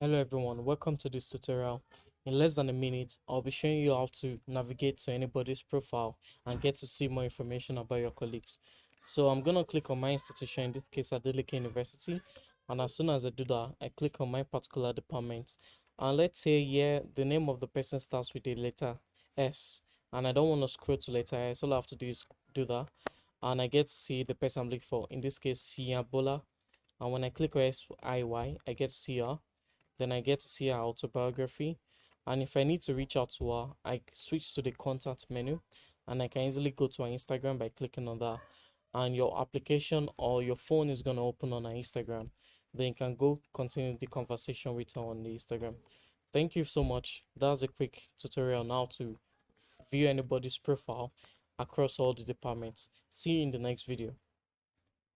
Hello everyone, welcome to this tutorial. In less than a minute, I'll be showing you how to navigate to anybody's profile and get to see more information about your colleagues. So I'm going to click on my institution, in this case Adeleke University, and as soon as I do that, I click on my particular department. And let's say here, the name of the person starts with a letter S, and I don't want to scroll to letter S. All I have to do is do that, and I get to see the person I'm looking for, in this case Siyabola. And when I click on SIY, I get to see her. Then I get to see her autobiography. And if I need to reach out to her, I switch to the contact menu and I can easily go to her Instagram by clicking on that. And your application or your phone is going to open on her Instagram. Then you can go continue the conversation with her on the Instagram. Thank you so much. That's a quick tutorial now to view anybody's profile across all the departments. See you in the next video.